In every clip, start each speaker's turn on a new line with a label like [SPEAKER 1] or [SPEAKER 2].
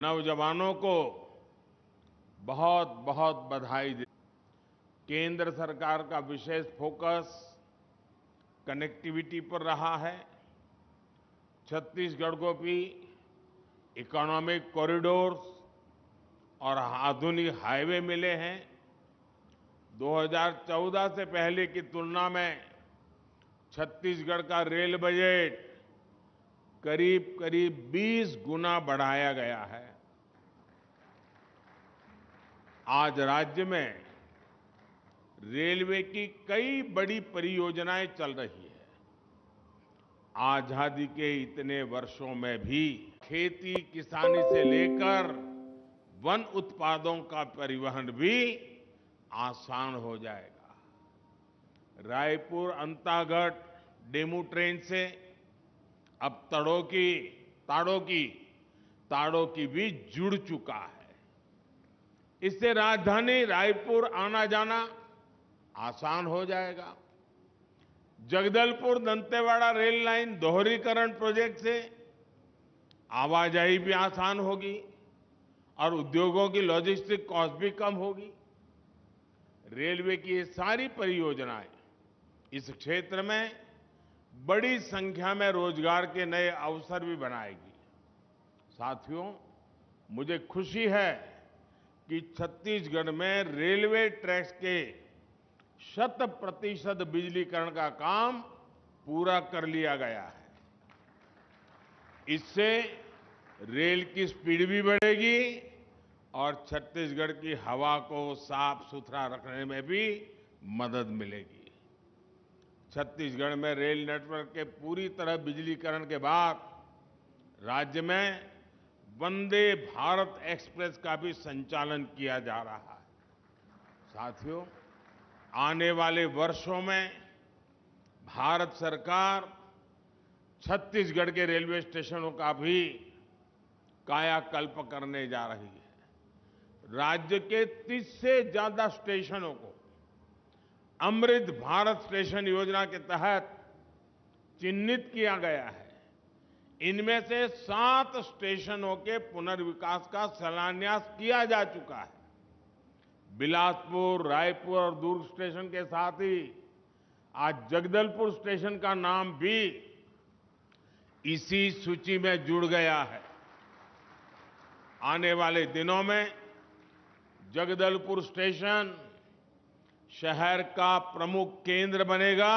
[SPEAKER 1] नौजवानों को बहुत बहुत बधाई दे। केंद्र सरकार का विशेष फोकस कनेक्टिविटी पर रहा है। छत्तीसगढ़ को भी इकोनॉमिक कॉरिडोर्स और आधुनिक हाईवे मिले हैं। 2014 से पहले की तुलना में छत्तीसगढ़ का रेल बजट करीब करीब 20 गुना बढ़ाया गया है। आज राज्य में रेलवे की कई बड़ी परियोजनाएं चल रही है। आजादी के इतने वर्षों में भी खेती किसानी से लेकर वन उत्पादों का परिवहन भी आसान हो जाएगा। रायपुर अंतागढ़ डेमू ट्रेन से अब ताड़ों की भी जुड़ चुका है। इससे राजधानी रायपुर आना जाना आसान हो जाएगा। जगदलपुर दंतेवाड़ा रेल लाइन दोहरीकरण प्रोजेक्ट से आवाजाही भी आसान होगी और उद्योगों की लॉजिस्टिक कॉस्ट भी कम होगी। रेलवे की ये सारी परियोजनाएं इस क्षेत्र में बड़ी संख्या में रोजगार के नए अवसर भी बनाएगी। साथियों, मुझे खुशी है कि छत्तीसगढ़ में रेलवे ट्रैक्स के 100% बिजलीकरण का काम पूरा कर लिया गया है। इससे रेल की स्पीड भी बढ़ेगी और छत्तीसगढ़ की हवा को साफ सुथरा रखने में भी मदद मिलेगी। छत्तीसगढ़ में रेल नेटवर्क के पूरी तरह बिजलीकरण के बाद राज्य में वंदे भारत एक्सप्रेस का भी संचालन किया जा रहा है। साथियों, आने वाले वर्षों में भारत सरकार छत्तीसगढ़ के रेलवे स्टेशनों का भी कायाकल्प करने जा रही है। राज्य के 30 से ज्यादा स्टेशनों को अमृत भारत स्टेशन योजना के तहत चिन्हित किया गया है। इनमें से 7 स्टेशनों के पुनर्विकास का शिलान्यास किया जा चुका है। बिलासपुर, रायपुर और दुर्ग स्टेशन के साथ ही आज जगदलपुर स्टेशन का नाम भी इसी सूची में जुड़ गया है। आने वाले दिनों में जगदलपुर स्टेशन शहर का प्रमुख केंद्र बनेगा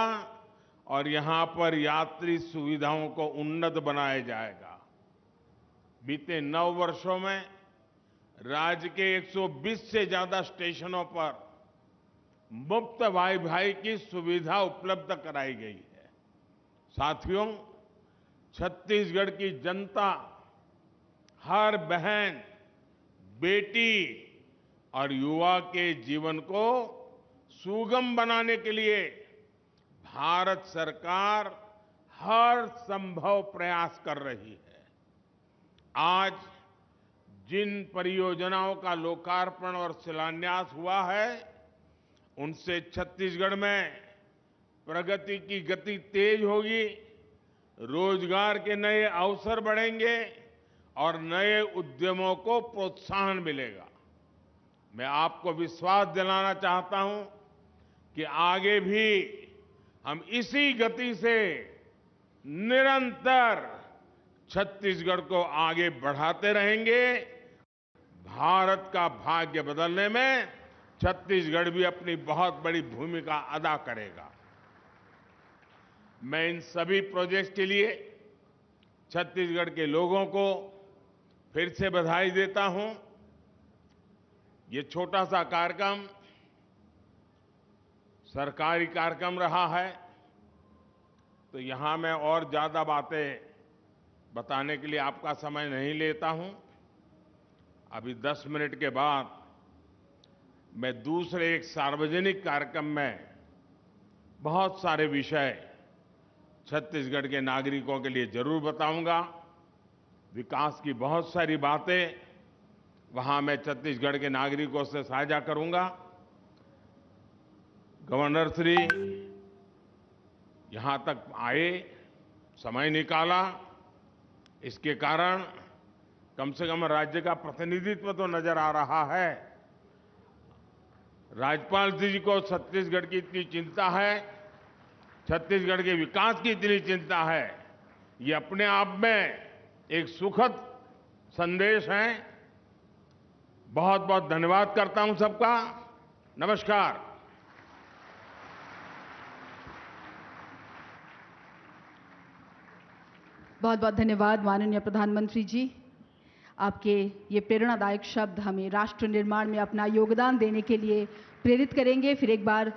[SPEAKER 1] और यहां पर यात्री सुविधाओं को उन्नत बनाया जाएगा। बीते 9 वर्षों में राज्य के 120 से ज्यादा स्टेशनों पर मुफ्त वाईफाई की सुविधा उपलब्ध कराई गई है। साथियों, छत्तीसगढ़ की जनता हर बहन, बेटी और युवा के जीवन को सुगम बनाने के लिए भारत सरकार हर संभव प्रयास कर रही है। आज जिन परियोजनाओं का लोकार्पण और शिलान्यास हुआ है, उनसे छत्तीसगढ़ में प्रगति की गति तेज होगी, रोजगार के नए अवसर बढ़ेंगे और नए उद्यमों को प्रोत्साहन मिलेगा। मैं आपको विश्वास दिलाना चाहता हूं कि आगे भी हम इसी गति से निरंतर छत्तीसगढ़ को आगे बढ़ाते रहेंगे। भारत का भाग्य बदलने में छत्तीसगढ़ भी अपनी बहुत बड़ी भूमिका अदा करेगा। मैं इन सभी प्रोजेक्ट्स के लिए छत्तीसगढ़ के लोगों को फिर से बधाई देता हूं। ये छोटा सा कार्यक्रम सरकारी कार्यक्रम रहा है, तो यहां मैं और ज्यादा बातें बताने के लिए आपका समय नहीं लेता हूं। अभी 10 मिनट के बाद मैं दूसरे एक सार्वजनिक कार्यक्रम में बहुत सारे विषय छत्तीसगढ़ के नागरिकों के लिए जरूर बताऊंगा। विकास की बहुत सारी बातें वहां मैं छत्तीसगढ़ के नागरिकों से साझा करूंगा। गवर्नर श्री यहां तक आए, समय निकाला, इसके कारण कम से कम राज्य का प्रतिनिधित्व तो नजर आ रहा है। राज्यपाल जी को छत्तीसगढ़ की इतनी चिंता है, छत्तीसगढ़ के विकास की इतनी चिंता है, ये अपने आप में एक सुखद संदेश है। बहुत बहुत धन्यवाद करता हूं सबका। नमस्कार।
[SPEAKER 2] बहुत बहुत धन्यवाद माननीय प्रधानमंत्री जी। आपके ये प्रेरणादायक शब्द हमें राष्ट्र निर्माण में अपना योगदान देने के लिए प्रेरित करेंगे। फिर एक बार